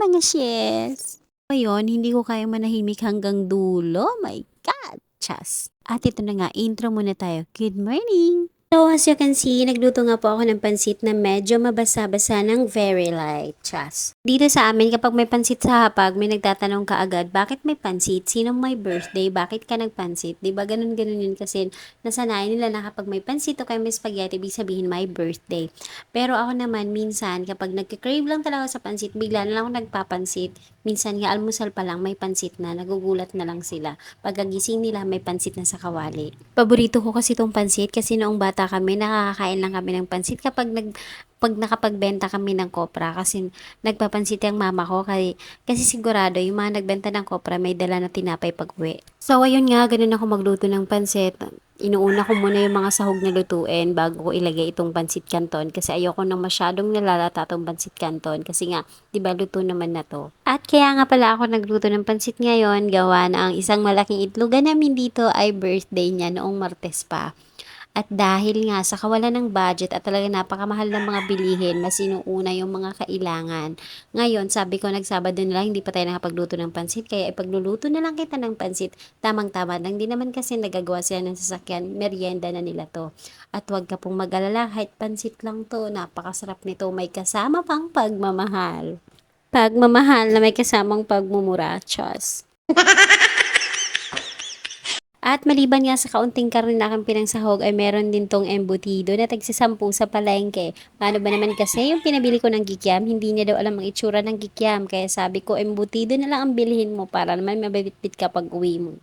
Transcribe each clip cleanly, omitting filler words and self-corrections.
mga shes. Ngayon, hindi ko kayang manahimik hanggang dulo. My God! Chas. At ito na nga, intro muna tayo. Good morning! So, as you can see, nagluto nga po ako ng pansit na medyo mabasa-basa ng very light. Chas. Dito sa amin, kapag may pansit sa hapag, may nagtatanong ka agad, bakit may pansit? Sinong may birthday? Bakit ka nagpansit? Diba ganun-ganun yun kasi nasanayan nila na kapag may pansit o kaya may spaghetti, ibig sabihin my birthday. Pero ako naman, minsan, kapag nagkikrave lang talaga sa pansit, bigla na lang ako nagpapansit. Minsan nga, almusal pa lang, may pansit na, nagugulat na lang sila. Pagkagising nila, may pansit na sa kawali. Paborito ko kasi itong pansit kasi noong bata kami, nakakain lang kami ng pansit kapag nakapagbenta kami ng kopra kasi nagpapansit yung mama ko kasi sigurado yung mga nagbenta ng kopra may dala na tinapay pag-uwi. So ayun nga, ganun ako magluto ng pansit. Inuuna ko muna yung mga sahog na lutuin bago ko ilagay itong pansit canton kasi ayoko nang masyadong nalalata itong pansit canton kasi nga, di ba luto naman na to. At kaya nga pala ako nagluto ng pansit ngayon, gawa na ang isang malaking itlogan namin dito ay birthday niya noong Martes pa. At dahil nga sa kawalan ng budget at talaga napakamahal ng mga bilihin, mas inuuna yung mga kailangan. Ngayon, sabi ko nagsabado na lang, hindi pa tayo nakapagluto ng pansit, kaya ipagluluto na lang kita ng pansit. Tamang-tama lang din naman kasi nagagawa sila ng sasakyan, merienda na nila to. At huwag ka pong mag-alala, kahit pansit lang to, napakasarap nito, may kasama pang pagmamahal. Pagmamahal na may kasamang pagmumura, Diyos. At maliban nga sa kaunting karne na aking pinangsahog ay meron din tong embutido na tagsisampu sa palengke. Paano ba naman kasi yung pinabili ko ng gikyam, hindi niya daw alam ang itsura ng gikyam. Kaya sabi ko embutido na lang ang bilhin mo para naman mabibitbit ka pag uwi mo.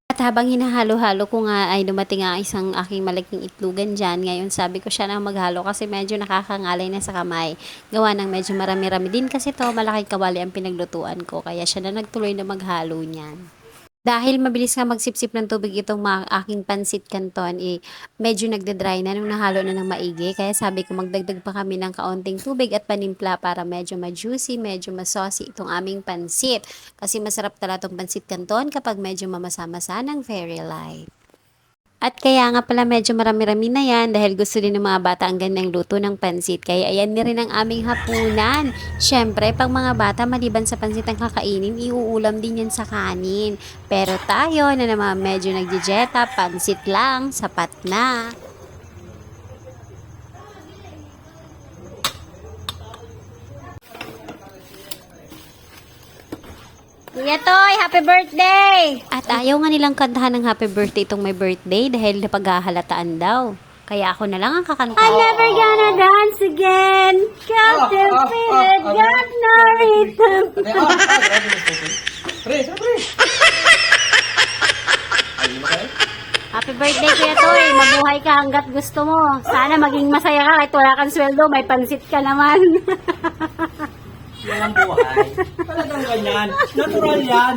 At habang hinahalo-halo ko nga ay dumating ang isang aking malaking itlugan dyan. Ngayon sabi ko siya na maghalo kasi medyo nakakangalay na sa kamay. Gawa ng medyo marami-rami din kasi to malaking kawali ang pinaglutuan ko. Kaya siya na nagtuloy na maghalo niyan. Dahil mabilis nga magsipsip ng tubig itong aking pansit canton, medyo nagde-dry na nung nahalo na ng maigi. Kaya sabi ko magdagdag pa kami ng kaunting tubig at panimpla para medyo ma-juicy, medyo ma-saucy itong aming pansit. Kasi masarap talaga itong pansit canton kapag medyo mamasa-masa ng very light. At kaya nga pala medyo marami-rami na yan dahil gusto din ng mga bata ang gandang luto ng pansit. Kaya ayan na rin ang aming hapunan. Siyempre, pag mga bata maliban sa pansit ang kakainin, iuulam din yan sa kanin. Pero tayo na naman medyo nagdidieta, pansit lang, sapat na. Kuya Toy, happy birthday! At ayaw nga nilang kantahan ng happy birthday itong may birthday dahil napaghahalataan daw. Kaya ako na lang ang kakanta. I'm never gonna dance again. Got to feel it, got no rhythm. Happy birthday Kuya Toy, mabuhay ka hanggat gusto mo. Sana maging masaya ka kahit wala kang sweldo, may pansit ka naman. Yan ang buhay. Talagang ganyan. Natural yan.